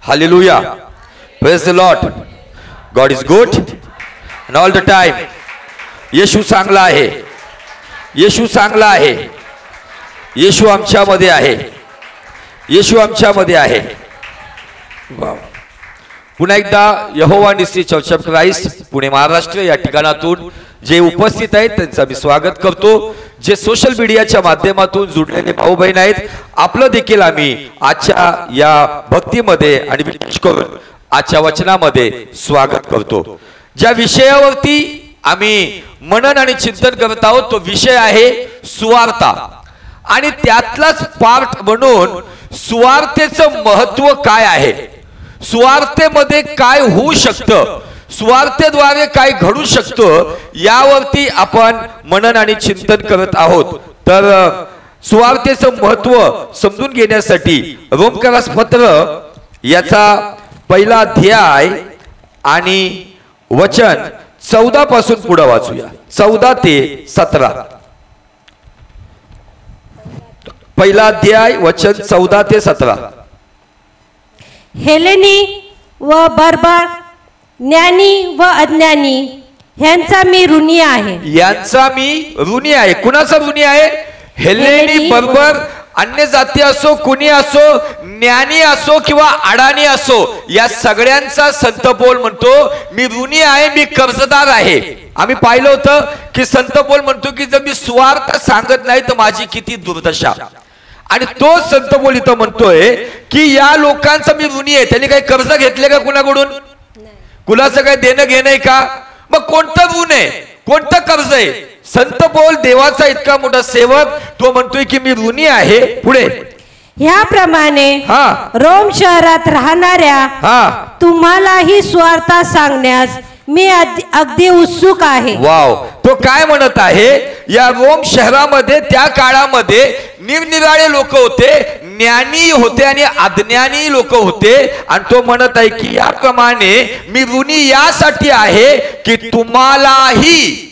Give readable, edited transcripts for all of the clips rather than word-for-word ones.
Hallelujah. Praise the Lord. God is good and all the time. येशू चांगला आहे. येशू चांगला आहे. येशू आमच्यामध्ये आहे. येशू आमच्यामध्ये आहे. पुन्हा एकदा Jehovah Nissi church of Christ Pune Maharashtra या ठिकाणातून जे उपस्थित आहेत त्यांचं मी स्वागत करतो. जे सोशल मीडियाच्या माध्यमातून जुडलेले भाऊ बहीण आहेत आपलं देखील आम्ही आजच्या या भक्तीमध्ये आणि विशेष करून आजच्या वचनामध्ये स्वागत करतो. ज्या विषयावरती आम्ही मनन आणि चिंतन करत आहोत तो विषय आहे सुवार्ता आणि त्यातलाच पार्ट म्हणून सुवार्तेचं महत्त्व काय आहे, सुवार्तेमध्ये काय होऊ शकतं, सुवार्तेद्वारे काय घडू शकतं यावरती आपण मनन आणि चिंतन करत आहोत. तर सुवार्तेचं महत्त्व समजून घेण्यासाठी रोमकरास पत्र याचा पहिला अध्याय आणि वचन 14 पासून पुढे वाचूया. 14 ते 17 पहिला अध्याय वचन 14 ते 17. हेलेनी व बर्बर, ज्ञानी व अज्ञानी ह्यांचा मी ऋणी आहे. यांचा मी ऋणी आहे. कुणाचा ऋणी आहे? हेलेनी, बर्बर, अन्य जाती असो, कुणी असो, ज्ञानी असो किंवा अडाणी असो, या सगळ्यांचा संत पौल म्हणतो मी ऋणी आहे, मी कर्जदार आहे. आम्ही पाहिलं होतं की संत पौल म्हणतो की जर मी सुवार्थ सांगत नाही तर माझी किती दुर्दशा. आणि तो संत पौल इथं म्हणतोय की या लोकांचा मी ऋणी आहे. त्यांनी काही कर्ज घेतले का कुणाकडून? कुणाचं काही देणं घेणं आहे का? मग कोणतं ऋण आहे, कोणतं कर्ज आहे? संत पौल देवाचा इतका मोठा सेवक तो म्हणतोय की मी ऋणी आहे. पुढे ह्याप्रमाणे रोम शहरात राहणाऱ्या तुम्हालाही सुवार्ता सांगण्यास मी अगदी उत्सुक आहे. वाव. तो काय म्हणत आहे? या रोम शहरामध्ये त्या काळामध्ये निरनिराळे लोक होते, ज्ञानी होते आणि अज्ञानी लोक होते. आणि तो म्हणत आहे की याप्रमाणे मी ऋणी यासाठी आहे की तुम्हालाही,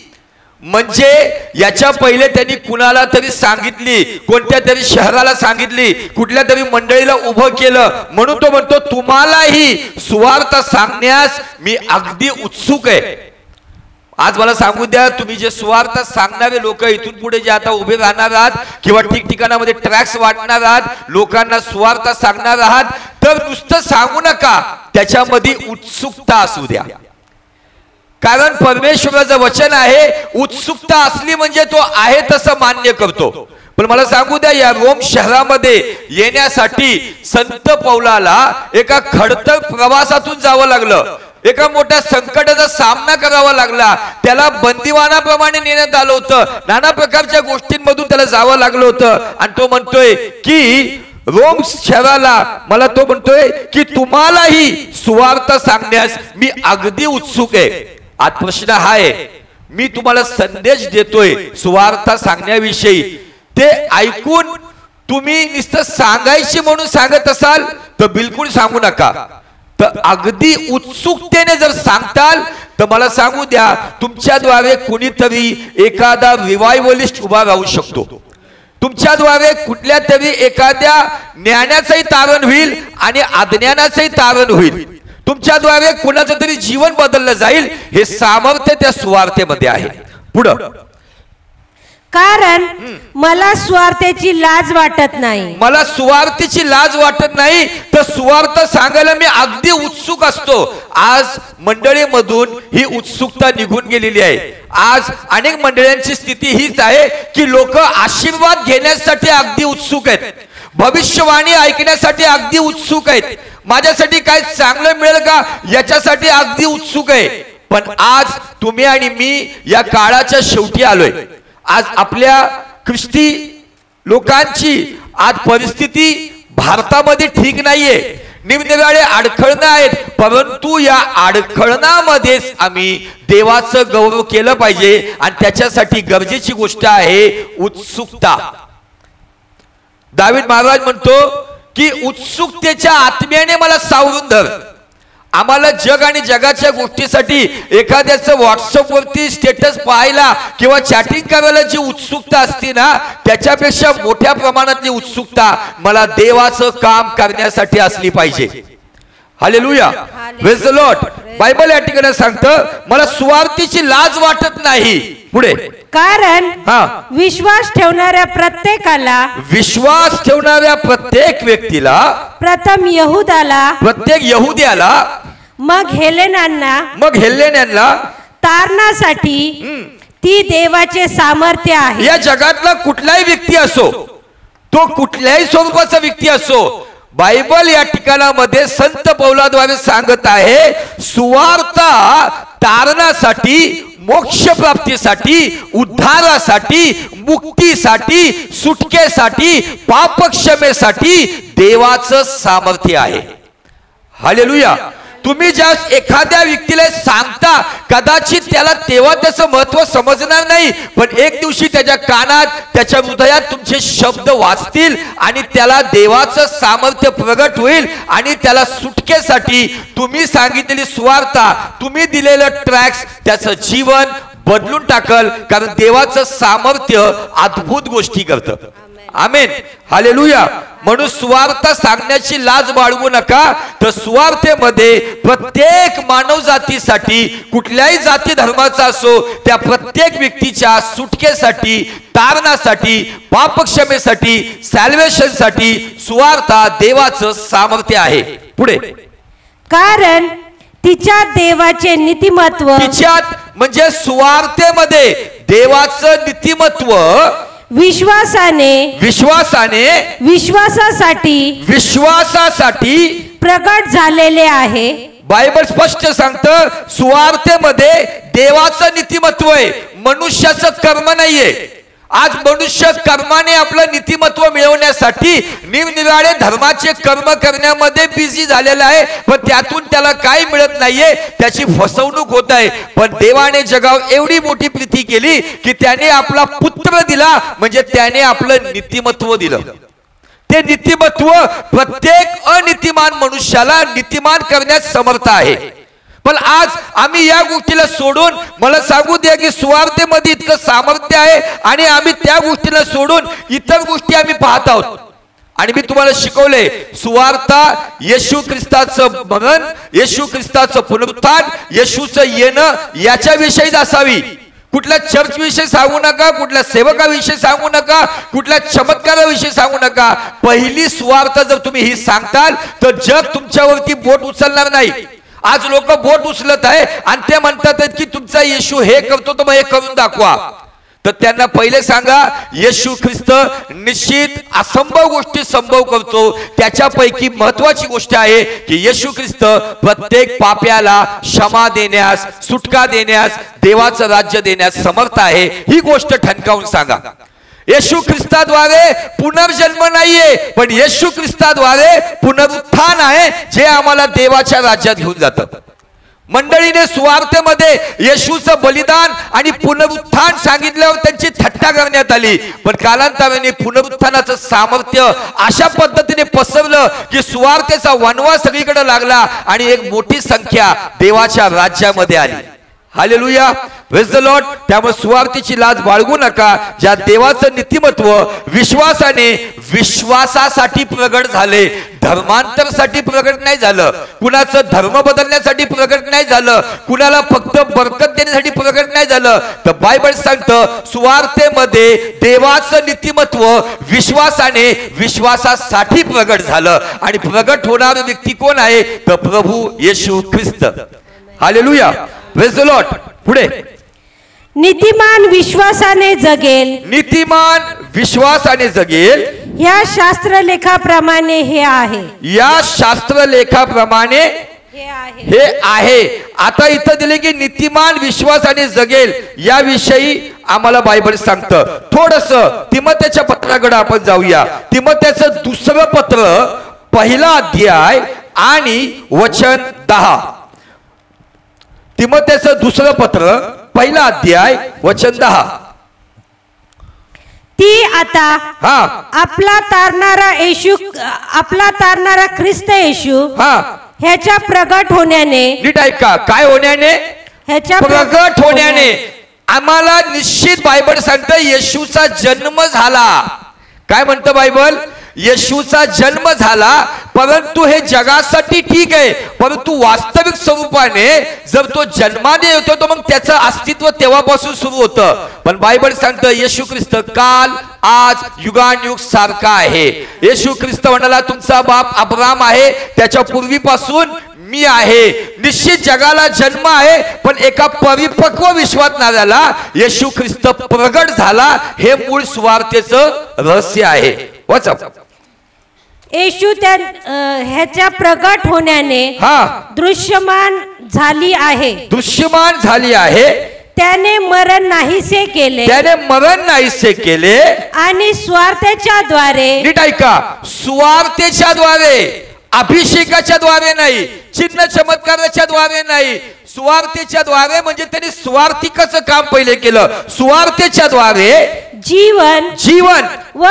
म्हणजे याच्या पहिले त्यांनी कुणाला तरी सांगितली, कोणत्या तरी शहराला सांगितली, कुठल्या तरी मंडळीला उभं केलं, म्हणून तो म्हणतो तुम्हालाही सुवार्ता सांगण्यास मी अगदी उत्सुक आहे. आज मला सांगू द्या, तुम्ही जे सुवार्ता सांगणारे लोक इथून पुढे जे आता उभे राहणार आहात किंवा ठिकठिकाणामध्ये ट्रॅक्स वाटणार आहात, लोकांना सुवार्ता सांगणार आहात, तर नुसतं सांगू नका, त्याच्यामध्ये उत्सुकता असू द्या. कारण परमेश्वराचं वचन आहे उत्सुकता असली म्हणजे तो आहे तसं मान्य करतो. पण मला सांगू द्या, या रोम शहरामध्ये येण्यासाठी संत पौलाला एका खडतर प्रवासातून जावं लागलं, एका मोठ्या संकटाचा सामना करावा लागला. त्याला बंदिवानाप्रमाणे नेण्यात आलं होतं, नाना प्रकारच्या गोष्टींमधून त्याला जावं लागलं होतं. आणि तो म्हणतोय की रोम शहराला मला तो म्हणतोय की तुम्हालाही सुवार्ता सांगण्यास मी अगदी उत्सुक आहे. आज प्रश्न हा आहे, मी तुम्हाला संदेश देतोय सुवार्ता सांगण्याविषयी, ते ऐकून तुम्ही नुसतं सांगायची म्हणून सांगत असाल तर बिलकुल सांगू नका. तर अगदी उत्सुकतेने जर सांगताल तर मला सांगू द्या, तुमच्याद्वारे कुणीतरी एखादा रिवायवलिस्ट उभा राहू शकतो. तुमच्याद्वारे कुठल्या तरी एखाद्या ज्ञानाचंही तारण होईल आणि अज्ञानाचंही तारण होईल. तुमच्याद्वारे कुणाचं तरी जीवन बदललं जाईल. हे सामर्थ्य त्या सुवार्तेमध्ये आहे. पुढं, कारण मला सुवार्तेची लाज वाटत नाही. मला सुवार्तेची लाज वाटत नाही, तर सुवार्थ सांगायला मी अगदी उत्सुक असतो. आज मंडळीमधून ही उत्सुकता निघून गेलेली आहे. आज अनेक मंडळींची स्थिती हीच आहे की लोक आशीर्वाद घेण्यासाठी अगदी उत्सुक आहेत, भविष्यवाणी ऐकण्यासाठी अगदी उत्सुक आहेत, माझ्यासाठी काय चांगलं मिळेल का याच्यासाठी अगदी उत्सुक आहे. पण आज तुम्ही आणि मी या काळाच्या शेवटी आलोय. आज आपल्या ख्रिस्ती लोकांची आज परिस्थिती भारतामध्ये ठीक नाहीये, निरनिराळे अडखळणं आहेत. परंतु या अडखळणामध्येच आम्ही देवाचं गौरव केलं पाहिजे आणि त्याच्यासाठी गरजेची गोष्ट आहे उत्सुकता. दावीद महाराज म्हणतो की उत्सुकतेच्या आत्म्याने मला सावरून धर. आम्हाला जग आणि जगाच्या गोष्टीसाठी एखाद्याचं व्हॉट्सअप वरती स्टेटस पाहायला किंवा चॅटिंग करायला जी उत्सुकता असते ना, त्याच्यापेक्षा मोठ्या प्रमाणातली उत्सुकता मला देवाचं काम करण्यासाठी असली पाहिजे. Hallelujah, praise the Lord. Bible या ठिकाणी सांगतं मला सुवार्थीची लाज वाटत नाही. पुढे कारण विश्वास ठेवणाऱ्या प्रत्येक व्यक्तीला, प्रथम यहुदाला, प्रत्येक यहुद्याला, मग हेलेनांना तारणासाठी ती देवाचे सामर्थ्य आहे. या जगातला कुठलाही व्यक्ती असो, तो कुठल्याही स्वरूपाचा व्यक्ती असो, बायबल या ठिकाणामध्ये संत पौलाद्वारे सांगत आहे सुवार्ता तारणासाठी, मोक्ष प्राप्तीसाठी, उद्धारासाठी, मुक्तीसाठी, सुटकेसाठी, पापक्षमेसाठी देवाचं सामर्थ्य आहे. हालेलुया. तुम्ही ज्या एखाद्या व्यक्तीला सांगता कदाचित त्याला तेव्हा त्याचं महत्व समजणार नाही, पण एक दिवशी त्याच्या कानात, त्याच्या हृदयात तुमचे शब्द वाचतील आणि त्याला देवाचं सामर्थ्य प्रगट होईल आणि त्याला सुटकेसाठी तुम्ही सांगितलेली सुवार्ता, तुम्ही दिलेलं ट्रॅक्स त्याचं जीवन बदलून टाकल. कारण देवाचं सामर्थ्य अद्भुत गोष्टी करतं. आमेन, हालेलुया. म्हणून सुवार्ता सांगण्याची लाज बाळगू नका. तर सुवार्थेमध्ये प्रत्येक मानव जातीसाठी, कुठल्याही जाती धर्माचा असो, त्या प्रत्येक व्यक्तीच्या सुटकेसाठी, तारणासाठी, पापक्षमेसाठी, सॅल्वेशनसाठी सुवार्ता देवाचं सामर्थ्य आहे. पुढे कारण तिच्यात देवाचे नीतिमत्व, तिच्यात म्हणजे सुवार्तेमध्ये देवाचं नीतिमत्व विश्वासासाठी प्रगट झालेले आहे. बायबल स्पष्ट सांगतं सुवार्तेमध्ये देवाचं नीतिमत्व आहे, मनुष्याचं कर्म नाहीये. आज मनुष्य कर्माने आपलं नीतिमत्व मिळवण्यासाठी निरनिराळे धर्माचे कर्म करण्यामध्ये बिझी झालेला आहे, पण त्यातून त्याला काही मिळत नाहीये, त्याची फसवणूक होत आहे. पण देवाने जगावर एवढी मोठी प्रीती केली की त्याने आपला पुत्र दिला, म्हणजे त्याने आपलं नीतिमत्व दिलं. ते नीतिमत्व प्रत्येक अनितिमान मनुष्याला नीतिमान करण्यास समर्थ आहे. पण आज आम्ही या गोष्टीला सोडून, मला सांगू द्या की सुवार्तेमध्ये इतकं सामर्थ्य आहे आणि आम्ही त्या गोष्टीला सोडून इतर गोष्टी आम्ही पाहत आहोत. आणि मी तुम्हाला शिकवले सुवार्ता येशू ख्रिस्ताचं मरण, येशू ख्रिस्ताचं पुनरुत्थान, येशूचं येणं याच्याविषयीच असावी. कुठल्या चर्च विषयी सांगू नका, कुठल्या सेवकाविषयी सांगू नका, कुठल्या चमत्काराविषयी सांगू नका. पहिली सुवार्ता जर तुम्ही ही सांगताल तर जग तुमच्यावरती बोट उचलणार नाही. आज लोक बोट उचलत आहे आणि ते म्हणतात की तुमचा येशू हे करतो तर मग हे करून दाखवा. तर त्यांना पहिले सांगा येशू ख्रिस्त निश्चित असंभव गोष्टी संभव करतो. त्याच्यापैकी महत्वाची गोष्ट आहे की येशू ख्रिस्त प्रत्येक पाप्याला क्षमा देण्यास, सुटका देण्यास, देवाचं राज्य देण्यास समर्थ आहे. ही गोष्ट ठणकावून सांगा. येशू ख्रिस्ताद्वारे पुनर्जन्म नाहीये, पण येशू ख्रिस्ताद्वारे पुनरुत्थान आहे, जे आम्हाला देवाच्या राज्यात घेऊन जातं. मंडळीने सुवार्तेमध्ये येशूचं बलिदान आणि पुनरुत्थान सांगितल्यावर त्यांची थट्टा करण्यात आली, पण कालांतराने पुनरुत्थानाचं सामर्थ्य अशा पद्धतीने पसरलं की सुवार्तेचा वनवा सगळीकडे लागला आणि एक मोठी संख्या देवाच्या राज्यामध्ये आली. Hallelujah, praise the Lord. त्यामुळे सुवार्तेची लाज बाळगू नका. ज्या देवाचं नीतिमत्व विश्वासासाठी प्रगट झाले, धर्मांतरासाठी प्रगट नाही झालं, कुणाचं धर्म बदलण्यासाठी प्रगट नाही झालं, कुणाला फक्त बरकत देण्यासाठी प्रगट नाही झालं. तर बायबल सांगतं सुवार्तेमध्ये देवाचं नीतिमत्व विश्वासासाठी प्रगट झालं. आणि प्रगट होणारा व्यक्ती कोण आहे? तर प्रभू येशू ख्रिस्त. Hallelujah, praise the Lord. पुढे नीतिमान विश्वासाने जगेल. नीतिमान विश्वासाने जगेल. या शास्त्रलेखाप्रमाणे हे आहे. या शास्त्रलेखाप्रमाणे हे आहे. आता इथं दिले की नीतिमान विश्वासाने जगेल, याविषयी आम्हाला बायबल सांगतं. थोडस तिमोथेच्या पत्राकडे आपण जाऊया. तिमोथेचं दुसरं पत्र, पहिला अध्याय आणि वचन 10. तिमोथेचं दुसरं पत्र, पहिला अध्याय वचन 10. ती आता आपला तारणारा ख्रिस्त येशू ह्याच्या प्रगट होण्याने, नीट ऐका, काय होण्याने? ह्याच्या प्रगट होण्याने. आम्हाला निश्चित बायबल सांगतं येशूचा जन्म झाला. काय म्हणतं बायबल? येशूचा जन्म झाला, परंतु हे जगासाठी ठीक आहे, परंतु वास्तविक स्वरूपाने जर तो जन्माने येतो तर मग त्याचं अस्तित्व तेव्हापासून सुरू होतं. पण बायबल सांगतं येशू ख्रिस्त काल आज युगानुयुग सारखा आहे. येशू ख्रिस्त म्हणाला तुमचा बाप अब्राहम आहे, त्याच्या पूर्वीपासून मी आहे. निश्चित जगाला जन्म आहे, पण एका परिपक्व विश्वात ना झाला, येशू ख्रिस्त प्रगट झाला. हे मूळ सुवार्तेचं रहस्य आहे. वाचा. येशू त्या ह्याच्या प्रगट होण्याने दृश्यमान झाली आहे. दृश्यमान झाली आहे. त्याने मरण नाहीसे केले. त्याने मरण नाहीसे केले आणि स्वार्थाच्या द्वारे, नीट ऐका, सुवार्तेच्या द्वारे, अभिषेकाच्या द्वारे नाही, चिन्ह चमत्काराच्या द्वारे नाही, सुवार्तेच्या द्वारे. म्हणजे त्यांनी स्वार्थिकच काम पहिले केलं. सुवार्तेच्या द्वारे जीवन व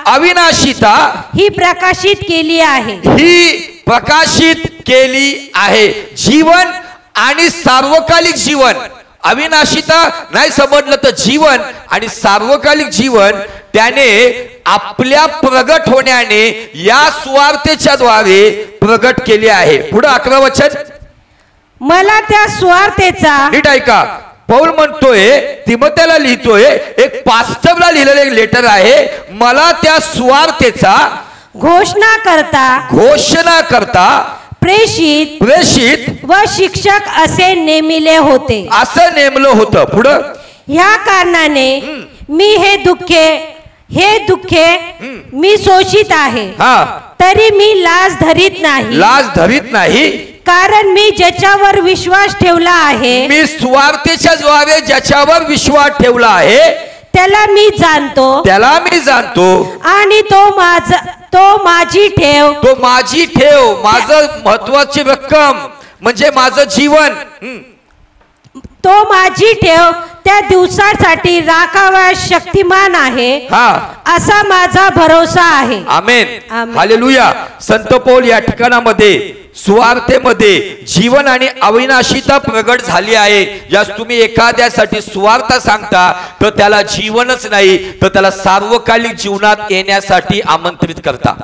अविनाशिता ही प्रकाशित केली आहे. ही प्रकाशित केली आहे. जीवन आणि सार्वकालिक जीवन. अविनाशिता नाही समजलं तर जीवन आणि सार्वकालिक जीवन त्याने आपल्या प्रगट होण्याने या सुवार्तेच्या द्वारे प्रगट केले आहे. पुढे 11 वचन. मला त्या सुवार्तेचा, नीट ऐका, पौल म्हणतोय, तिमोथेला लिहितोय, एक पास्टरला लिहिलेलं एक लेटर आहे. मला त्या सुवार्तेचा घोषणा करता प्रेषित व शिक्षक असे नेमिले होते. असं नेमलं होतं. पुढं. ह्या कारणाने मी हे दुःखे मी शोषित आहे, तरी मी लाज धरीत नाही. कारण मी ज्याच्यावर विश्वास ठेवला आहे, मी सुवार्तेच्या द्वारे ज्याच्यावर विश्वास ठेवला आहे, त्याला मी जाणतो आणि तो माझी ठेव, माझं महत्वाची रक्कम म्हणजे माझं जीवन. तो माझी ठेव त्या दिवसासाठी राखावा शक्तिमान आहे, असा माझा भरोसा आहे. आमेन. हालेलुया. संत पौल या ठिकाणामध्ये सुवार्तेमध्ये जीवन आणि अविनाशिता प्रगट झाली आहे. ज्यास तुम्ही एखाद्यासाठी सुवार्ता सांगता तर त्याला जीवनच नाही तर त्याला सार्वकालिक जीवनात येण्यासाठी आमंत्रित करता.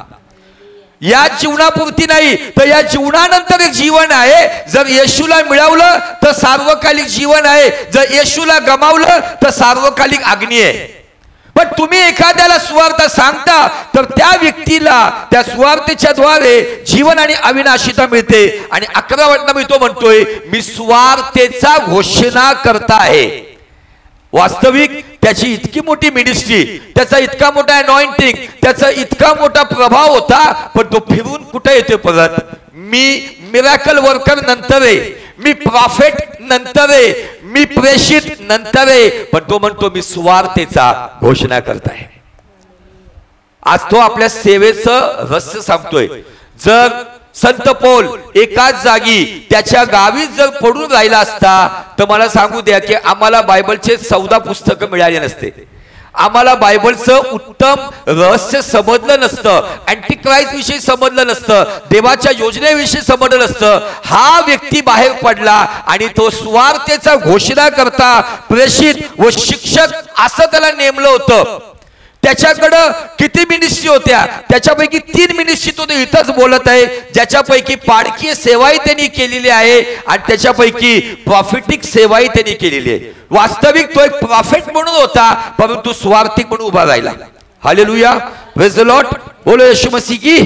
या जीवनापुरती नाही तर या जीवनानंतर एक जीवन आहे. जर येशूला मिळवलं तर सार्वकालिक जीवन आहे, जर येशूला गमावलं तर सार्वकालिक अग्नी आहे. पण तुम्ही एखाद्याला सुवार्ता सांगता तर त्या व्यक्तीला त्या सुवार्तेच्या द्वारे जीवन आणि अविनाशिता मिळते. आणि 11 वचन मी तो म्हणतोय, मी सुवार्तेचा घोषणा करता आहे. वास्तविक त्याची इतकी मोठी मिनिस्ट्री, त्याचा इतका मोठा अनॉइंटिंग, त्याचा इतका मोठा प्रभाव होता, पण तो फिरून कुठे येतो परत. मी मिराकल वर्कर नंतर आहे, मी प्रॉफेट नंतर आहे, मी प्रेषित नंतर आहे, पण तो म्हणतो मी सुवार्तेचा घोषणा करताय. आज तो आपल्या सेवेचं रहस्य सांगतोय. जर संत पौल एकाच जागी त्याच्या गावी जर पडून राहिला असता तर मला सांगू द्या की आम्हाला बायबलचे 14 पुस्तकं मिळाले नसते, आम्हाला बायबलचं उत्तम रहस्य समजलं नसतं, अँटिक्राइस्ट विषयी समजलं नसतं, देवाच्या योजनेविषयी समजलं नसतं. हा व्यक्ती बाहेर पडला आणि तो सुवार्तेचा घोषणा करता प्रेषित व शिक्षक असं त्याला नेमलं होतं. त्याच्याकडं किती मिनिस्ट्री होत्या, त्याच्यापैकी 3 मिनिस्ट्री तो इथंच बोलत आहे, ज्याच्यापैकी पाडकीय सेवाही त्यांनी केलेली आहे आणि त्याच्यापैकी प्रॉफिटिक सेवाही त्यांनी केलेली आहे. वास्तविक तो एक प्रॉफिट म्हणून होता, परंतु स्वार्थिक म्हणून उभा राहिला. हालेलुया, प्रेज द लॉर्ड, बोलो येशू मसीह की.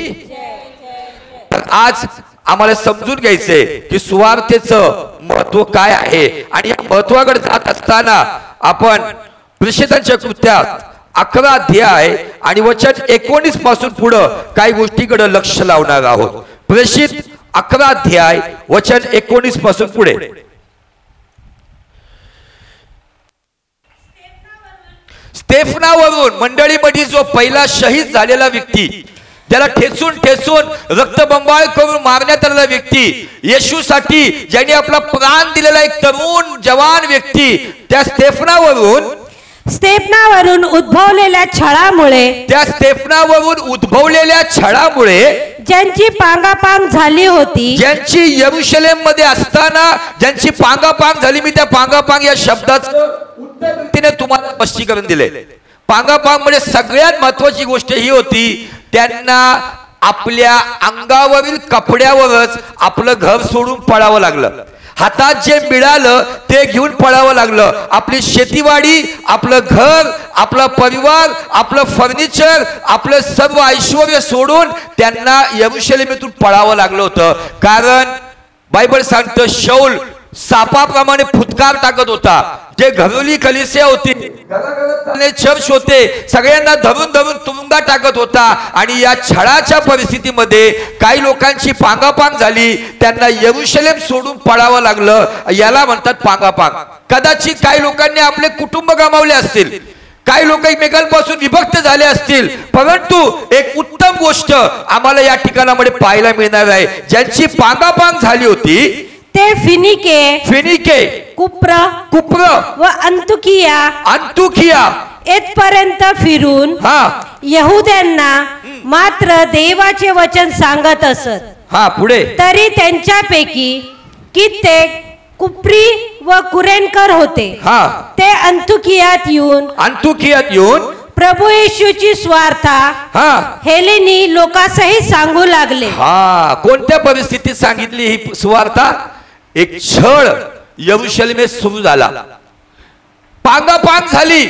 आज आम्हाला समजून घ्यायचंय की सुवार्तेचं महत्व काय आहे. आणि या महत्वाकडे जात असताना आपण प्रेषितांच्या कृत्यात 11 अध्याय आणि वचन 19 पासून पुढं काही गोष्टीकडे लक्ष लावणार आहोत. प्रेषित 11 अध्याय वचन 19 पासून पुढे. स्तेफनावरून मंडळीमध्ये जो पहिला शहीद झालेला व्यक्ती, ज्याला ठेचून रक्तबंबाळ करून मारण्यात आलेला व्यक्ती, येशूसाठी ज्यांनी आपला प्राण दिलेला एक तरुण जवान व्यक्ती, त्या स्तेफनावरून उद्भवलेल्या छळामुळे ज्यांची पांगापांग झाली होती, ज्यांची यरुशलेम मध्ये असताना ज्यांची पांगापांग झाली, मी त्या पांगापांग या शब्दाचं तिने तुम्हाला स्पष्टीकरण दिले. पांगापांगमध्ये सगळ्यात महत्वाची गोष्ट ही होती, त्यांना आपल्या अंगावरील कपड्यावरच आपलं घर सोडून पळावं लागलं. हातात जे मिळालं ते घेऊन पळावं लागलं. आपली शेतीवाडी, आपलं घर, आपला परिवार, आपलं फर्निचर, आपलं सर्व ऐश्वर्य सोडून त्यांना यरूशलेमेतून पळावं लागलं होतं. कारण बायबल सांगतं शौल सापाप्रमाणे फुटकार टाकत होता. जे घरोली कलिसिया होती, चर्च होते, सगळ्यांना धरून धरून तुरुंगात टाकत होता. आणि या छळाच्या परिस्थितीमध्ये काही लोकांची पांगापांग झाली, त्यांना यरूशलेम सोडून पळावं लागलं. याला म्हणतात पांगापांग. कदाचित काही लोकांनी आपले कुटुंब गमावले असतील, काही लोक एकमेकांपासून विभक्त झाले असतील, परंतु एक उत्तम गोष्ट आम्हाला या ठिकाणामध्ये पाहायला मिळणार आहे. ज्यांची पांगापांग झाली होती ते फिनिके, कुप्र व अंतुकिया येथपर्यंत फिरून यहुद्यांना मात्र देवाचे वचन सांगत असत. पुढे तरी त्यांच्यापैकी कित्येक कुप्री व कुरेनकर होते. ते अंतुकियात येऊन प्रभू येशूची स्वार्था हेलेनी लोकांसहित सांगू लागले. कोणत्या परिस्थितीत सांगितली ही सुवार्ता? एक छळ यरूशलेमेत सुरू झाला, पांगापांग झाली.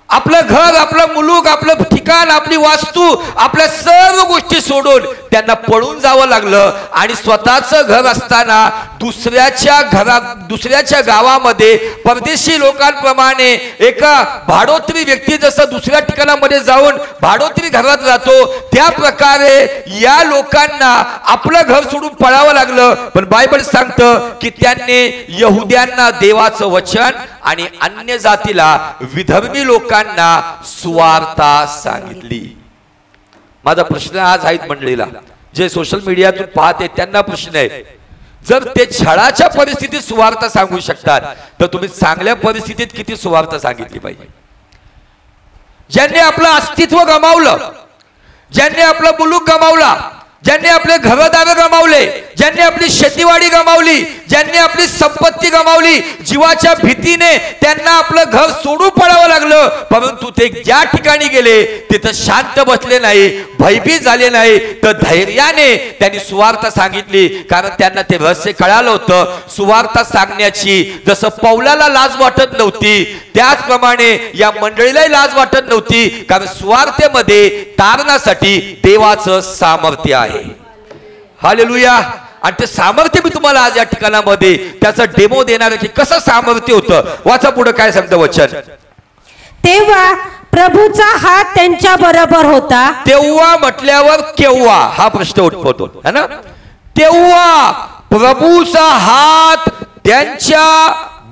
आपलं घर, आपलं मुलूक, आपलं ठिकाण, आपली वास्तू, आपल्या सर्व गोष्टी सोडून त्यांना पळून जावं लागलं. आणि स्वतःचं घर असताना दुसऱ्याच्या गावामध्ये परदेशी लोकांप्रमाणे एका भाडोत्री व्यक्ती जसं दुसऱ्या ठिकाणामध्ये जाऊन भाडोत्री घरात राहतो, त्या प्रकारे या लोकांना आपलं घर सोडून पळावं लागलं. पण बायबल सांगतं की त्यांनी यहुद्यांना देवाचं वचन आणि अन्य जातीला, विधर्मी लोकांना सुवार्ता सांगितली. माझा प्रश्न आज आहेत मंडळीला, जे सोशल मीडियातून पाहते त्यांना प्रश्न आहे, जर ते छळाच्या परिस्थितीत सुवार्ता सांगू शकतात, तर तुम्ही चांगल्या परिस्थितीत किती सुवार्ता सांगितली पाहिजे? ज्यांनी आपलं अस्तित्व गमावलं, ज्यांनी आपलं मुलूक गमावला, ज्यांनी आपले घरदार गमावले, ज्यांनी आपली शेतीवाडी गमावली, ज्यांनी आपली संपत्ती गमावली, जीवाच्या भीतीने त्यांना आपलं घर सोडून पळावं लागलं. परंतु ते ज्या ठिकाणी गेले तिथं शांत बसले नाही, भयभीत झाले नाही, तर धैर्याने त्यांनी सुवार्ता सांगितली. कारण त्यांना ते रहस्य कळालं होतं. सुवार्ता सांगण्याची जसं पौलाला लाज वाटत नव्हती, त्याचप्रमाणे या मंडळीलाही लाज वाटत नव्हती. कारण सुवार्तेमध्ये तारणासाठी देवाचं सामर्थ्य आहे. हालेलुया. आणि ते सामर्थ्य मी तुम्हाला आज या ठिकाणामध्ये त्याचा डेमो देणार आहे की कसं सामर्थ्य होतं. वाचा पुढे काय सांगतं वचन. तेव्हा प्रभूचा हात त्यांच्या बरोबर होता. तेव्हा म्हटल्यावर केव्हा हा प्रश्न उद्भवतो है ना. तेव्हा प्रभूचा हात त्यांच्या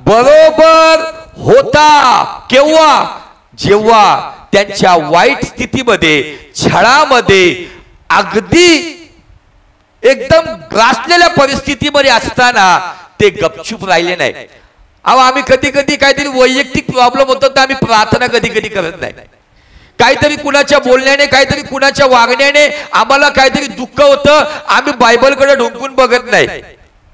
बरोबर होता. केव्हा? जेव्हा त्यांच्या वाईट स्थितीमध्ये, छळामध्ये, अगदी एकदम ग्रासलेल्या परिस्थितीमध्ये असताना ते गपचूप राहिले नाही. आम्ही कधी कधी काहीतरी वैयक्तिक प्रॉब्लेम होतो तर आम्ही प्रार्थना कधी कधी करत नाही. काहीतरी कुणाच्या बोलण्याने, काहीतरी कुणाच्या वागण्याने आम्हाला काहीतरी दुःख होतं, आम्ही बायबलकडे ढोकून बघत नाही.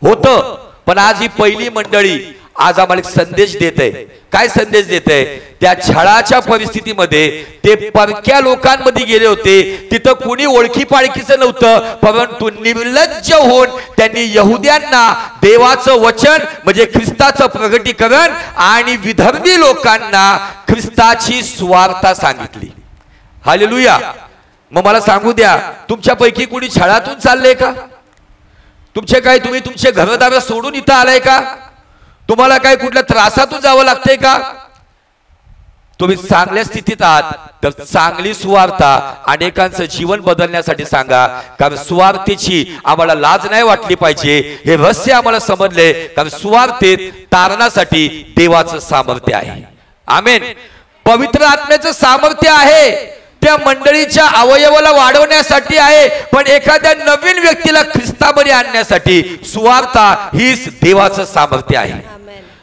होतं. पण आज ही पहिली मंडळी आज आम्हाला एक संदेश देत आहे. काय संदेश देत आहे? त्या छळाच्या परिस्थितीमध्ये ते परक्या लोकांमध्ये गेले होते, तिथं कुणी ओळखी पाळखीचं नव्हतं, परंतु निर्लज्ज होऊन त्यांनी यहुद्यांना देवाचं वचन म्हणजे ख्रिस्ताचं प्रगटीकरण आणि विधर्मी लोकांना ख्रिस्ताची सुवार्ता सांगितली. हालेलुया. मग मला सांगू द्या, तुमच्यापैकी कुणी छळातून चाललंय का? तुम्ही तुमचे घरदार सोडून इथं आलाय का? तुम्हाला काय कुठल्या त्रासातून जावं लागतंय का? तुम्ही चांगल्या स्थितीत आहात तर चांगली सुवार्ता अनेकांचं जीवन बदलण्यासाठी सांगा. कारण सुवार्तेची आम्हाला लाज नाही वाटली पाहिजे. हे रहस्य आम्हाला समजले. कारण सुवार्तेत तारणासाठी देवाचं सामर्थ्य आहे. आमेन. पवित्र आत्म्याचं सामर्थ्य आहे. त्या मंडळीच्या अवयवाला वाढवण्यासाठी आहे, पण एखाद्या नवीन व्यक्तीला ख्रिस्तामध्ये आणण्यासाठी सुवार्ता हीच देवाचं सामर्थ्य आहे.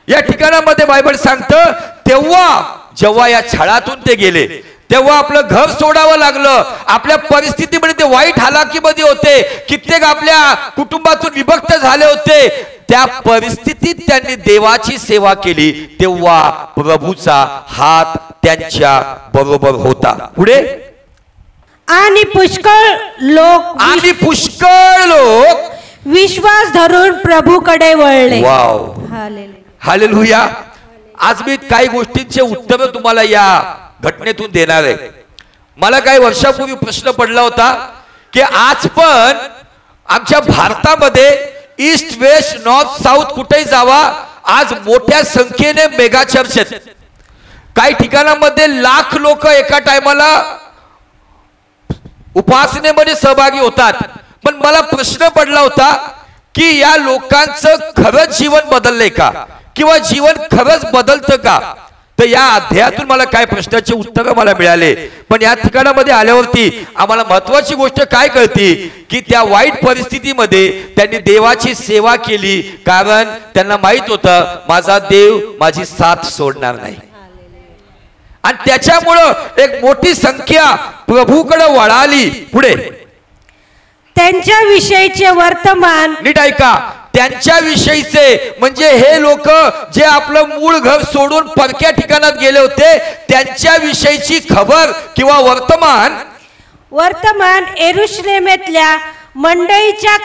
या ठिकाणामध्ये बायबल सांगतं तेव्हा जेव्हा या छळातून ते गेले, तेव्हा आपलं घर सोडावं लागलं. आपल्या परिस्थितीमध्ये ते वाईट हालाकीमध्ये होते. कित्येक आपल्या कुटुंबातून विभक्त झाले होते. त्या परिस्थितीत त्यांनी देवाची सेवा केली तेव्हा प्रभूचा हात त्यांच्या बरोबर होता. पुढे आणि पुष्कळ लोक विश्वास धरून प्रभूकडे वळले. Wow, hallelujah. हालेलुया. आज मी काही गोष्टींचे उत्तर तुम्हाला या घटनेतून देणार आहे. मला काही वर्षापूर्वी प्रश्न पडला होता की आज पण आमच्या भारतामध्ये ईस्ट वेस्ट नॉर्थ साऊथ कुठेही जावा, आज मोठ्या संख्येने मेगा चर्च आहेत. काही ठिकाणामध्ये लाख लोक एका टायमाला उपासनेमध्ये सहभागी होतात. पण मला प्रश्न पडला होता की या लोकांचं खरंच जीवन बदललंय का, किंवा जीवन खरंच बदलतं का? तर या अध्यायातून मला काय प्रश्नाचे उत्तर मला मिळाले. पण या ठिकाणामध्ये आल्यावरती आम्हाला महत्वाची गोष्ट काय कळती की त्या वाईट परिस्थितीमध्ये त्यांनी देवाची सेवा केली, कारण त्यांना माहित होतं माझा देव माझी साथ सोडणार नाही. आणि त्याच्यामुळं एक मोठी संख्या प्रभूकडे वळाली. पुढे त्यांच्या विषयीचे वर्तमान, नीट ऐका, त्यांच्या विषयीचे म्हणजे हे लोक जे आपलं मूळ घर सोडून परक्या ठिकाणात गेले होते त्यांच्या विषयीची खबर किंवा वर्तमान यरूशलेमेतल्या मंडळीच्या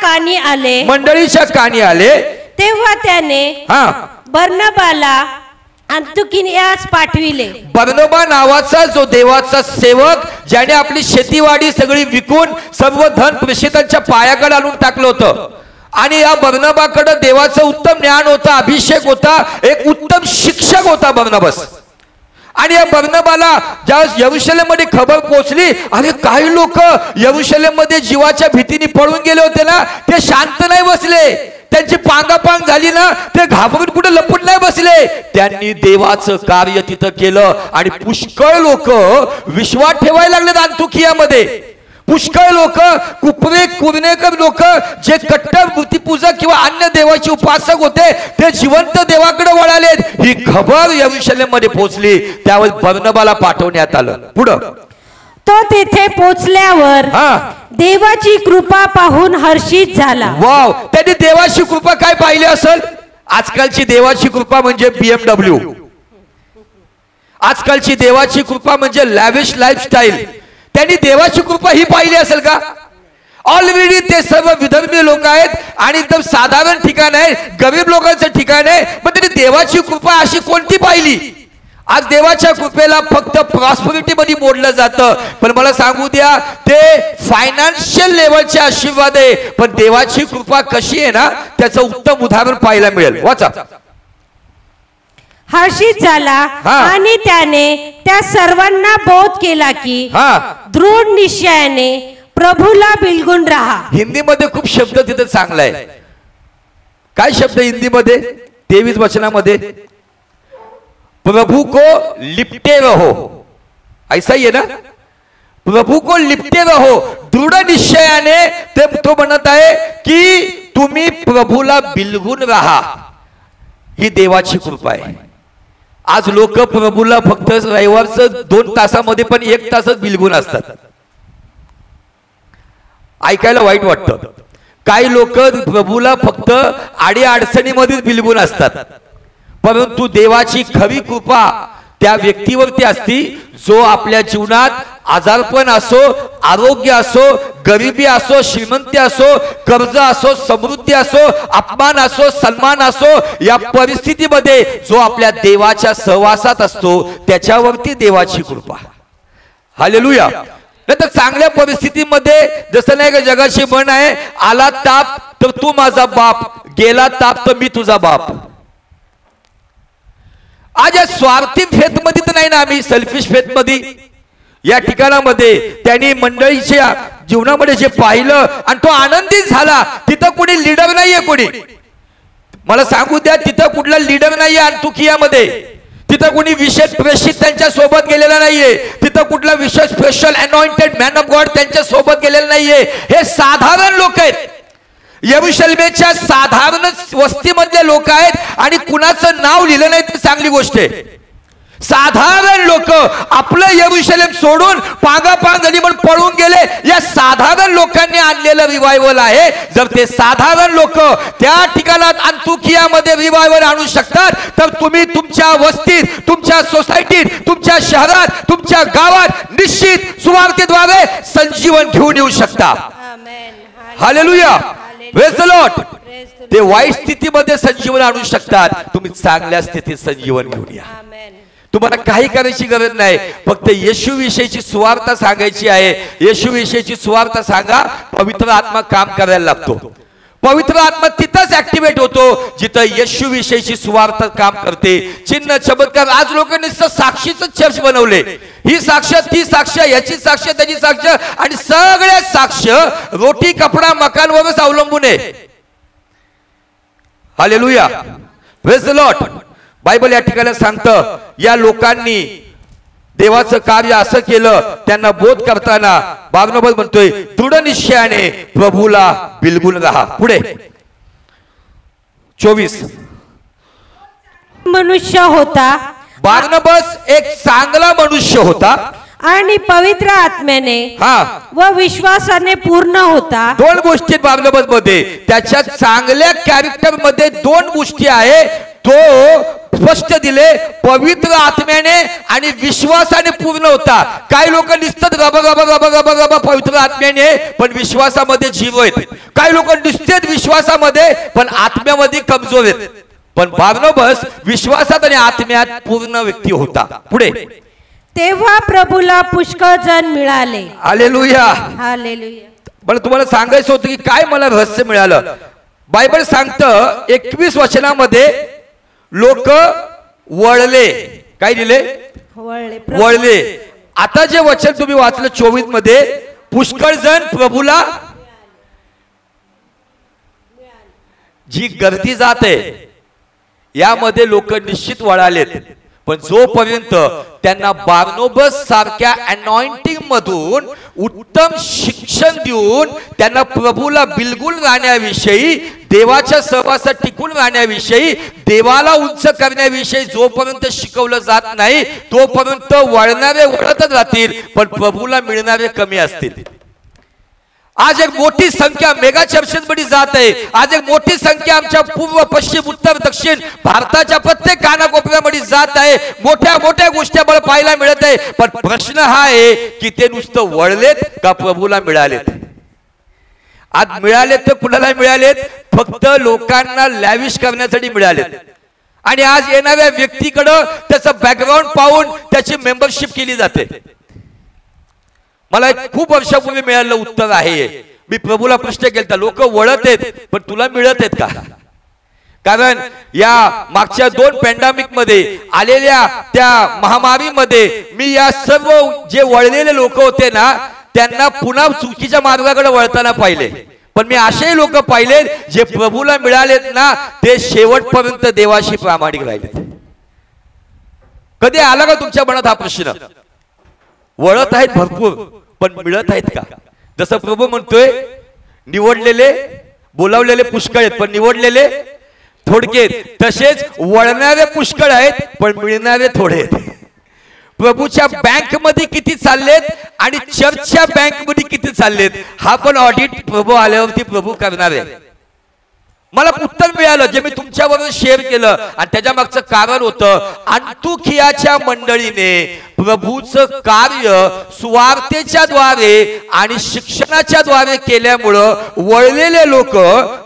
कानी आले. तेव्हा त्याने बर्नबाला अंतुकियास पाठविले. बर्नबा नावाचा जो देवाचा सेवक, ज्याने आपली शेतीवाडी सगळी विकून सर्व धन प्रेषितांच्या पायाकडे आणून टाकलं होतं, आणि या बर्नबाकडे देवाचं उत्तम ज्ञान होता, अभिषेक होता, एक उत्तम शिक्षक होता बर्नबास. आणि या बर्नबाला ज्या यरूशलेम मध्ये खबर पोहोचली, अरे काही लोक यरूशलेम मध्ये जीवाच्या भीतीने पळून गेले होते ना, ते शांत नाही बसले, त्यांची पांगापांग झाली ना, ते घाबरून कुठे लपून नाही बसले. त्यांनी देवाचं कार्य तिथं केलं आणि पुष्कळ लोक विश्वास ठेवायला लागले. अंतुकियामध्ये पुष्कळ लोक, कुर्नेकर लोक जे कट्टर मूर्तीपूजक किंवा अन्य देवाचे उपासक होते, ते जिवंत देवाकडे वळाले. ही खबर यरूशलेम मध्ये पोहोचली. त्यावेळी बर्नबाला पाठवण्यात आलं. पुढं तो तेथे पोहोचल्यावर देवाची कृपा पाहून हर्षित झाला. वाव, त्यांनी देवाची कृपा काय पाहिली असेल? आजकालची देवाची कृपा म्हणजे BMW, आजकालची देवाची कृपा म्हणजे लॅविश लाईफस्टाईल. त्यांनी देवाची कृपा ही पाहिली असेल का? ऑलरेडी ते सर्व विधर्मी लोक आहेत आणि एकदम साधारण ठिकाण आहे, गरीब लोकांचं ठिकाण आहे, पण त्यांनी देवाची कृपा अशी कोणती पाहिली? आज देवाच्या कृपेला फक्त प्रॉस्पेरिटी मध्ये मोडलं जातं, पण मला सांगू द्या ते फायनान्शियल लेवलचे आशीर्वाद आहे, पण देवाची कृपा कशी आहे ना, त्याचं उत्तम उदाहरण पाहायला मिळेल. वाचा. हर्षित झाला आणि त्याने त्या सर्वांना बोध केला की दृढ निश्चयाने प्रभूला बिलगून राहा. हिंदीमध्ये खूप शब्द तिथे चांगला आहे. काय शब्द हिंदीमध्ये? 23 वचनामध्ये प्रभु को लिपटे रहो, ऐसा ही है ना, प्रभु को लिपटे रहो. दृढ निश्चयाने ते तो म्हणत आहे की तुम्ही प्रभूला बिलगून राहा. ही देवाची कृपा आहे. आज लोक प्रभूला फक्त रविवारचं 2 तासामध्ये पण 1 तासच बिलगून असतात. ऐकायला वाईट वाटतं. काही लोक प्रभूला फक्त आडी अडचणीमध्येच बिलगून असतात, परंतु देवाची खरी कृपा त्या व्यक्तीवरती असती जो आपल्या जीवनात आजारपण असो, आरोग्य असो, गरिबी असो, श्रीमंती असो, कर्ज असो, समृद्धी असो, अपमान असो, सन्मान असो, या परिस्थितीमध्ये जो आपल्या देवाच्या सहवासात असतो त्याच्यावरती देवाची कृपा. हालेलुया. नाही तर चांगल्या परिस्थितीमध्ये जसं नाही का जगाची म्हण आहे, आला ताप तर तू माझा बाप, गेला ताप तर मी तुझा बाप. आज या स्वार्थी फेथ मध्ये तर नाही ना, आम्ही सेल्फिश फेथ मध्ये. या ठिकाणामध्ये त्यांनी मंडळीच्या जीवनामध्ये जे पाहिलं आणि तो आनंदित झाला. तिथं कोणी लीडर नाहीये, कोणी मला सांगू द्या, तिथं कुठला लीडर नाहीये अंतुकियामध्ये. तिथं कोणी विशेष प्रेषित त्यांच्या सोबत गेलेला नाहीये. तिथं कुठला विशेष special anointed man of God त्यांच्या सोबत गेलेला नाहीये. हे साधारण लोक आहेत, यरूशलेमेच्या साधारण वस्तीमधले लोक आहेत, आणि कुणाचं नाव लिहिलं नाही तर चांगली गोष्ट आहे. साधारण लोक आपलं यरूशलेम सोडून पांगापांग झाली म्हणून पळून गेले. या साधारण लोकांनी आणलेलं रिवायवल आहे. जर ते साधारण लोक त्या ठिकाणात अंतुकियामध्ये रिवायवल आणू शकतात, तर तुम्ही तुमच्या वस्तीत, तुमच्या सोसायटीत, तुमच्या शहरात, तुमच्या गावात निश्चित सुवार्तेद्वारे संजीवन घेऊन येऊ शकता. Hallelujah, praise the Lord. ते वाईट स्थितीमध्ये संजीवन आणू शकतात, तुम्ही चांगल्या स्थितीत संजीवन घेऊन या. तुम्हाला काही करायची गरज नाही, फक्त येशू विषयीची सुवार्ता सांगायची आहे. येशू विषयीची सुवार्ता सांगा, पवित्र आत्मा काम करायला लागतो. पवित्र आत्मा तिथंच ऍक्टिव्हेट होतो जिथं येशू विषयीची सुवार्ता काम करते. चिन्ह चमत्कार. आज लोकांनी साक्षीच चर्च बनवले. ही साक्ष, ती साक्ष, याची साक्ष, त्याची साक्ष, आणि सगळ्या साक्ष रोटी कपडा मकानवरच अवलंबून आहे. Hallelujah, praise the Lord. Bible या ठिकाणी सांगतं, या लोकांनी देवाचं कार्य असं केलं. त्यांना बोध करताना बार्नबास म्हणतोय, दृढ निश्चयाने प्रभूला बिलगून राहा. पुढे 24. मनुष्य होता. बार्नबास एक चांगला मनुष्य होता आणि पवित्र आत्म्याने व विश्वासाने पूर्ण होता. दोन गोष्टी बार्नबास मध्ये, त्याच्या चांगल्या कॅरेक्टर मध्ये दोन गोष्टी आहे. तो स्पष्ट दिले, पवित्र आत्म्याने आणि विश्वासाने पूर्ण होता. काही लोक दिसतात रबा रबा रबा रबा रबा पवित्र आत्म्याने, पण विश्वासामध्ये झिरो आहेत. काही लोक दिसतात विश्वासामध्ये पण आत्म्यामध्ये कमजोर आहेत. पण बार्नबास विश्वासात आणि आत्म्यात पूर्ण व्यक्ती होता. पुढे, तेव्हा प्रभूला पुष्कळ जण मिळाले. Hallelujah, hallelujah. पण तुम्हाला सांगायचं होतं की काय मला रहस्य मिळालं. बायबल सांगतं 21 वचनामध्ये लोक वळले. काय दिले? वळले. आता जे वचन तुम्ही वाचलं 24 मध्ये, पुष्कळ जण प्रभूला, जी गर्दी जात आहे यामध्ये लोक निश्चित वळालेत. पण जोपर्यंत त्यांना बार्नबास सारख्या अनॉइंटिंग मधून उत्तम शिक्षण देऊन त्यांना प्रभूला बिलगुल राहण्याविषयी, देवाच्या सहवासात टिकून राहण्याविषयी, देवाला उंच करण्याविषयी जोपर्यंत शिकवलं जात नाही, तोपर्यंत वळणारे वळतच राहतील, पण प्रभूला मिळणारे कमी असतील. आज एक मोठी संख्या मेगा चर्चेमध्ये जात आहे. आज एक मोठी संख्या आमच्या पूर्व, पश्चिम, उत्तर, दक्षिण भारताच्या प्रत्येक कानाकोपऱ्यामध्ये जात आहे. मोठ्या मोठ्या गोष्टी मला पाहायला मिळत आहे. पण प्रश्न हा आहे की ते नुसतं वळलेत का प्रभूला मिळालेत? आज मिळालेत तर कुणाला मिळालेत? फक्त लोकांना लॅविश करण्यासाठी मिळालेत. आणि आज येणाऱ्या व्यक्तीकडे त्याचं बॅकग्राऊंड पाहून त्याची मेंबरशिप केली जाते. मला खूप वर्षापूर्वी मिळालेलं उत्तर आहे. मी प्रभूला प्रश्न केला, लोक वळत आहेत पण तुला मिळत आहेत का? कारण या मागच्या 2 पॅन्डेमिक मध्ये आलेल्या त्या महामारीमध्ये मी या सर्व जे वळलेले लोक होते ना, त्यांना पुन्हा चुकीच्या मार्गाकडे वळताना पाहिले. पण मी असेही लोक पाहिले जे प्रभूला मिळालेत ना, ते शेवटपर्यंत देवाशी प्रामाणिक राहिलेत. कधी आला का तुमच्या मनात हा प्रश्न? वळत आहेत भरपूर पण मिळत आहेत का? जसं प्रभू म्हणतोय, निवडलेले, बोलावलेले पुष्कळ आहेत पण निवडलेले थोडके. तसेच वळणारे पुष्कळ आहेत पण मिळणारे थोडे आहेत. प्रभूच्या बँक मध्ये किती चाललेत आणि चर्चच्या बँक मध्ये किती चाललेत, हा पण ऑडिट प्रभू आल्यावरती प्रभू करणार आहे. मला उत्तर मिळालं जे मी तुमच्याबरोबर शेअर केलं, आणि त्याच्या मागचं कारण होतं, अंतुकियाच्या मंडळीने प्रभूचं कार्य सुवार्तेच्या द्वारे आणि शिक्षणाच्या द्वारे केल्यामुळं वळलेले लोक,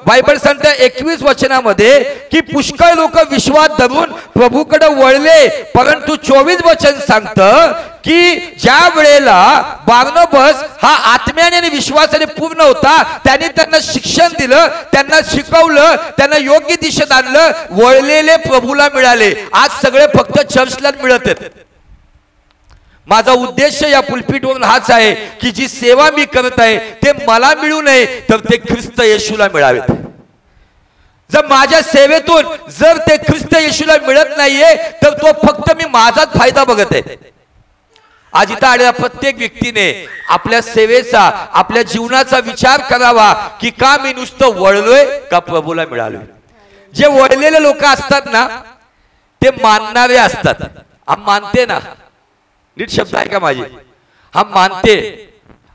बायबल सांगतं 21 वचनामध्ये की पुष्कळ लोक विश्वास धरून प्रभूकडे वळले. परंतु 24 वचन सांगतं की ज्या वेळेला बार्नबास हा आत्म्याने आणि विश्वासाने पूर्ण होता, त्याने त्यांना शिक्षण दिलं, त्यांना शिकवलं, त्यांना योग्य दिशेत आणलं, वळलेले प्रभूला मिळाले. आज सगळे फक्त चर्चला मिळत आहेत. माझा उद्देश या पुलपीटवरून हाच आहे की जी सेवा मी करत आहे ते मला मिळू नये, तर ते ख्रिस्त येशूला मिळावेत. जर माझ्या सेवेतून जर ते ख्रिस्त येशूला मिळत नाहीये, तर तो फक्त मी माझाच फायदा बघत आहे. आज इथं आलेल्या प्रत्येक व्यक्तीने आपल्या सेवेचा, आपल्या जीवनाचा विचार करावा की का मी नुसतं वळलोय का प्रभूला मिळालोय. जे वळलेले लोक असतात ना, ते मानणारे असतात. हम मानते ना, नीट शब्द आहे का माझे, हम मानते,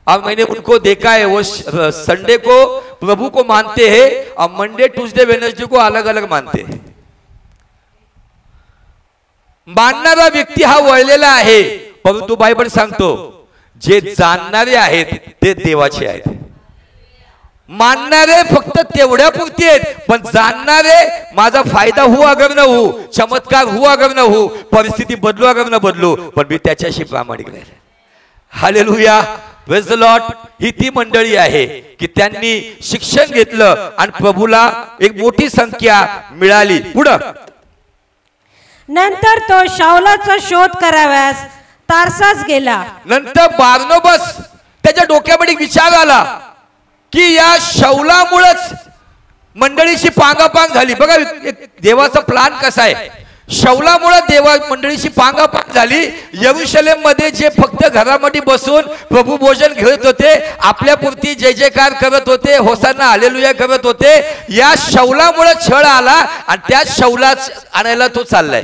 अब मैंने उनको देखा है वो संडे को प्रभु को मानते हैं और मंडे ट्यूसडे वेडनेसडे को अलग अलग मानते हैं। मानणारा व्यक्ती हा वळलेला आहे, परंतु बायबल सांगतो जे जाणणारे आहेत ते देवाचे आहेत। मानणारे फक्त तेवढ्या पुरती आहेत, पण जाणणारे माझा फायदा हो अगर न हो, चमत्कार हो अगर न हो, परिस्थिती बदलू अगर न बदलू, पण मी त्याच्याशी प्रामाणिक राहील। Hallelujah, praise the Lord. ही ती मंडळी आहे की त्यांनी शिक्षण घेतलं आणि प्रभूला एक मोठी संख्या मिळाली। पुढं नंतर तो शाऊलाचा शोध कराव्यास तारसास गेला। नंतर बारनबास त्याच्या डोक्यामध्ये विचार आला की या शाऊलामुळेच मंडळीची पांगापांग झाली। बघा देवाचा प्लान कसा आहे, शाऊलामुळे देवा मंडळीची पांगापांग झाली। यरूशलेम मध्ये जे फक्त घरामध्ये बसून प्रभू भोजन घेत होते, आपल्या पुरती जय जयकार करत होते, होसाना हालेलुया करत होते, या शाऊलामुळे छळ आला आणि त्या शाऊलाच आणायला तो चाललाय।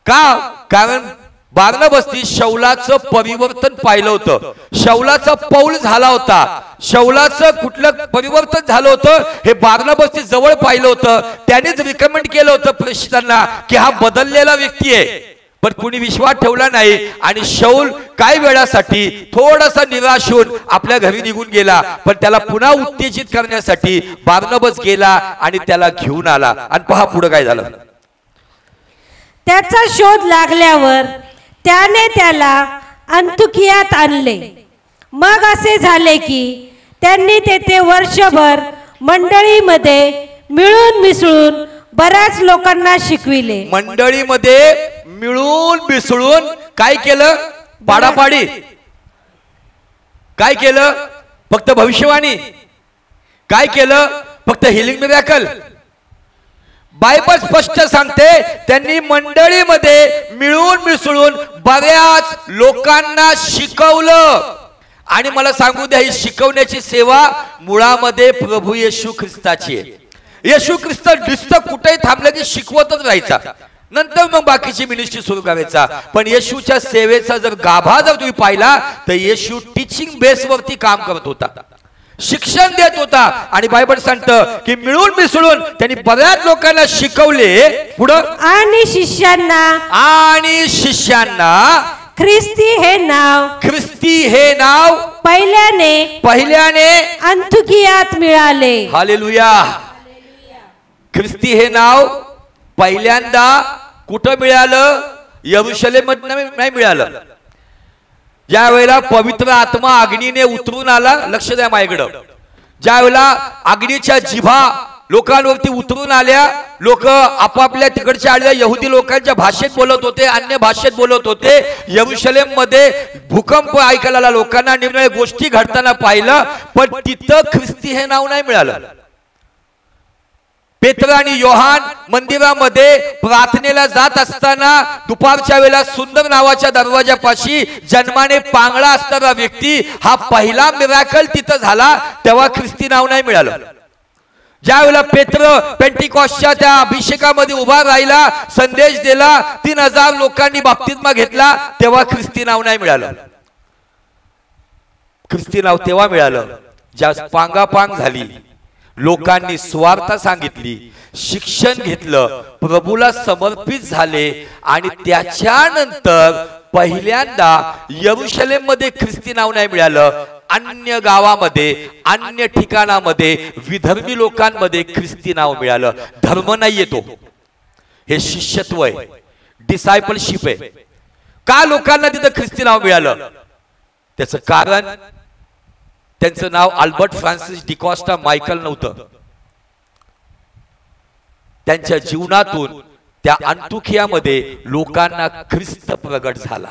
का? कारण बारनबासनी शाऊलाचं परिवर्तन पाहिलं होतं, शाऊलाचा पौल झाला होता, शाऊलाचं कुठलं परिवर्तन झालं होतं हे बारनबासनी जवळ पाहिलं होतं। त्यानेच रिकमेंड केलं होतं प्रेषितांना की हा बदललेला व्यक्ती आहे, पण कुणी विश्वास ठेवला नाही आणि शाऊल काही वेळासाठी थोडासा निराश होऊन आपल्या घरी निघून गेला, पण त्याला पुन्हा उत्तेजित करण्यासाठी बारनबास गेला आणि त्याला घेऊन आला। आणि पहा पुढे काय झालं। त्याचा शोध लागल्यावर त्याने त्याला अंतुकियात आणले। मग असे झाले की त्यांनी तेथे वर्षभर मंडळीमध्ये मिळून मिसळून बऱ्याच लोकांना शिकविले। मंडळीमध्ये मिळून मिसळून काय केलं? पाडापाडी। काय केलं? फक्त भविष्यवाणी। काय केलं? फक्त हिलिंग मिरॅकल। बायबल स्पष्ट सांगते त्यांनी मंडळीमध्ये मिळून मिसळून बऱ्याच लोकांना शिकवलं। आणि मला सांगू द्या, ही शिकवण्याची सेवा मुळामध्ये प्रभू येशू ख्रिस्ताची आहे। येशू ख्रिस्त नुसतं कुठेही थांबलं की शिकवतच राहायचा, नंतर मग बाकीची मिनिस्ट्री सुरू करायचा। पण येशूच्या सेवेचा जर गाभा जर तुम्ही पाहिला तर येशू टीचिंग बेसवरती काम करत होता, शिक्षण देत होता। आणि बायबल सांगतं की मिळून मिसळून त्यांनी बऱ्याच लोकांना शिकवले। पुढं आणि शिष्यांना ख्रिस्ती हे नाव पहिल्याने अंतुकियात मिळाले। हालेलुया। ख्रिस्ती हे नाव पहिल्यांदा कुठं मिळालं? यरूशलेममध्ये नाही मिळालं। ज्या वेळेला पवित्र आत्मा अग्नीने उतरून आला, लक्ष द्या माझ्याकडं, ज्या वेळेला अग्नीच्या जिभा लोकांवरती उतरून आल्या, लोक आपापल्या तिकडच्या आलेल्या यहुदी लोकांच्या भाषेत बोलत होते, अन्य भाषेत बोलत होते। यरूशलेम मध्ये भूकंप ऐकायला आला, लोकांना निरनिराळ्या गोष्टी घडताना पाहिलं, पण तिथं ख्रिस्ती हे नाव नाही मिळालं। पेत्र आणि योहान मंदिरामध्ये प्रार्थनेला जात असताना दुपारच्या वेळेला सुंदर नावाच्या दरवाजापाशी जन्माने पांगळा असणारा व्यक्ती हा पहिला मिराकल तिथं झाला, तेव्हा ख्रिस्ती नाव नाही मिळालं। ज्या वेळेला पेत्र पेंटिकॉस्टच्या त्या अभिषेकामध्ये उभा राहिला, संदेश दिला, 3000 लोकांनी बाप्तिस्मा घेतला, तेव्हा ख्रिस्ती नाव नाही मिळालं। ख्रिस्ती नाव तेव्हा मिळालं ज्या पांगापांग झाली, लोकांनी स्वार्थ सांगितली, शिक्षण घेतलं, प्रभूला समर्पित झाले आणि त्याच्यानंतर पहिल्यांदा यरूशलेम मध्ये ख्रिस्ती नाव नाही मिळालं, अन्य गावामध्ये अन्य ठिकाणामध्ये विधर्मी लोकांमध्ये ख्रिस्ती नाव मिळालं। धर्म नाहीये तो, हे शिष्यत्व आहे, डिसायपलशिप आहे। का लोकांना तिथं ख्रिस्ती नाव मिळालं? त्याचं कारण त्यांचं नाव अल्बर्ट फ्रान्सिस डिकॉस्टा मायकल नव्हतं। त्यांच्या जीवनातून त्या अंतुखियामध्ये लोकांना ख्रिस्त प्रगट झाला।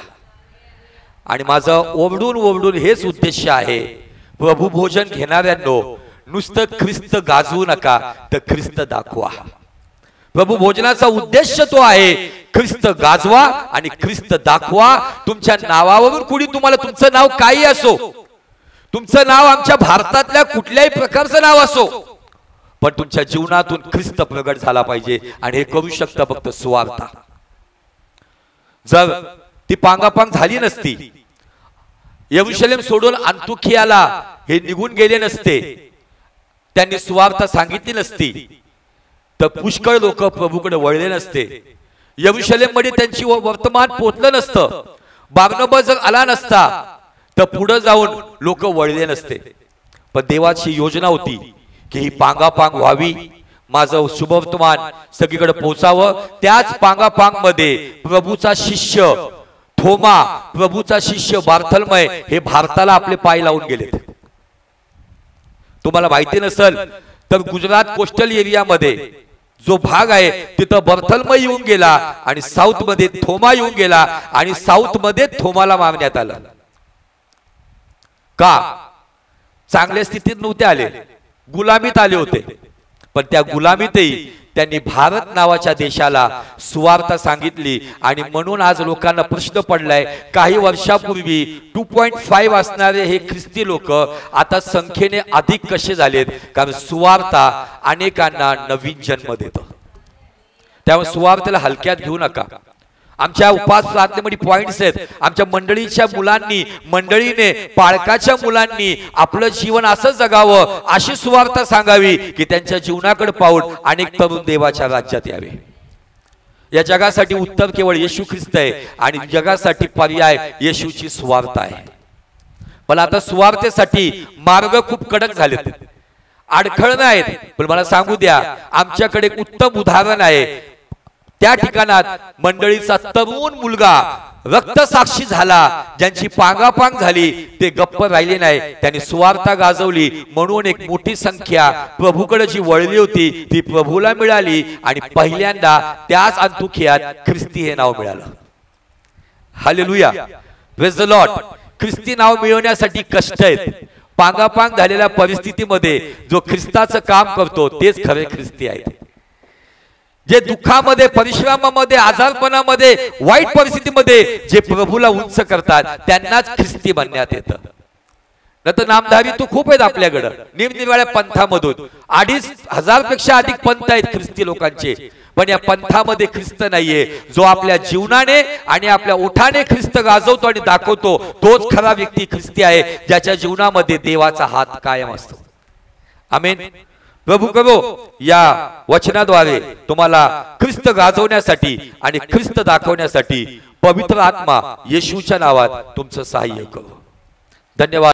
आणि माझा ओरडून ओरडून हेच उद्देश आहे, प्रभू भोजन घेणाऱ्यांनो नुसतं ख्रिस्त गाजवू नका, तर ख्रिस्त दाखवा। प्रभू भोजनाचा उद्देश तो आहे, ख्रिस्त गाजवा आणि ख्रिस्त दाखवा। तुमच्या नावावरून कुणी तुम्हाला, तुमचं नाव काही असो, तुमचं नाव आमच्या भारतातल्या कुठल्याही प्रकारचं नाव असो, पण तुमच्या जीवनातून ख्रिस्त प्रगट झाला पाहिजे। आणि हे करू शकता फक्त सुवार्ता। जर ती पांगापांग झाली नसती, यरुशलेम सोडून अंतुखियाला हे निघून गेले नसते, त्यांनी सुवार्ता सांगितली नसती, तर पुष्कळ लोक प्रभूकडे वळले नसते, यरुशलेम मध्ये त्यांची वर्तमान पोहोचलं नसतं, बारनबा जर आला नसता तर पुढे जाऊन लोक वळले नसते. पण देवाची योजना होती की ही पांगापांग व्हावी, माझं शुभवर्तमान सगळीकडे पोहोचावं. त्याच पांगापांग मध्ये प्रभूचा शिष्य थोमा, प्रभूचा शिष्य बार्थलमय हे भारताला आपले पाय लावून गेले. तुम्हाला माहिती नसेल तर गुजरात कोस्टल एरियामध्ये जो भाग आहे तिथं बार्थलमय येऊन गेला आणि साऊथ मध्ये थोमा येऊन गेला आणि साऊथ मध्ये थोमाला मारण्यात आलं. का? चांगल्या स्थितीत नव्हते आले, गुलामीत आले होते. पण त्या गुलामीतही त्यांनी भारत नावाच्या देशाला सुवार्ता सांगितली. आणि म्हणून आज लोकांना प्रश्न पडलाय, काही वर्षापूर्वी 2.5 असणारे हे ख्रिस्ती लोक आता संख्येने अधिक कसे झालेत? कारण सुवार्ता अनेकांना नवीन जन्म देतं. त्यामुळे सुवार्तेला हलक्यात घेऊ नका. आमच्या उपास प्रार्थनेमध्ये पॉइंट्स आहेत. आमच्या मंडळीच्या मुलांनी, मंडळीने, पालकाच्या मुलांनी आपलं जीवन असं जगावं, अशी सुवार्ता सांगावी की त्यांच्या जीवनाकडे पाहून अनेक तरुण देवाच्या राज्यात यावे. या जगासाठी उत्तर केवळ येशू ख्रिस्त आहे आणि जगासाठी पर्याय येशूची सुवार्ता आहे. पण आता सुवार्तेसाठी मार्ग खूप कडक झालेत, अडखळण आहेत. पण मला सांगू द्या, आमच्याकडे एक उत्तम उदाहरण आहे. त्या ठिकाणात मंडळीचा तरुण मुलगा रक्तसाक्षी झाला, ज्यांची पांगापांग झाली ते गप्प राहिले नाही, त्यांनी सुवार्ता गाजवली. म्हणून एक मोठी संख्या प्रभूकडे जी वळली होती ती प्रभूला मिळाली आणि पहिल्यांदा त्याच अंतुखियात ख्रिस्ती हे नाव मिळालं. Hallelujah, praise the Lord. ख्रिस्ती नाव मिळवण्यासाठी कष्ट आहेत. पांगापांग झालेल्या परिस्थितीमध्ये जो ख्रिस्ताचं काम करतो तेच खरे ख्रिस्ती आहेत. जे दुःखामध्ये, परिश्रमामध्ये, आजारपणामध्ये, वाईट परिस्थितीमध्ये जे प्रभूला उंच करतात त्यांनाच ख्रिस्ती बनण्यात येतं. नंतर नामधारी तो खूप आहेत आपल्याकडं, निरनिराळ्या पंथामधून 2,500 पेक्षा अधिक पंथ आहेत ख्रिस्ती लोकांचे. पण या पंथामध्ये ख्रिस्त नाहीये. जो आपल्या जीवनाने आणि आपल्या ओठाने ख्रिस्त गाजवतो आणि दाखवतो तोच खरा व्यक्ती ख्रिस्ती आहे, ज्याच्या जीवनामध्ये देवाचा हात कायम असतो. आमेन. प्रभू करो या वचनाद्वारे तुम्हाला ख्रिस्त गाजवण्यासाठी आणि ख्रिस्त दाखवण्यासाठी पवित्र आत्मा येशूच्या नावात तुमचं सहाय्य करो. धन्यवाद.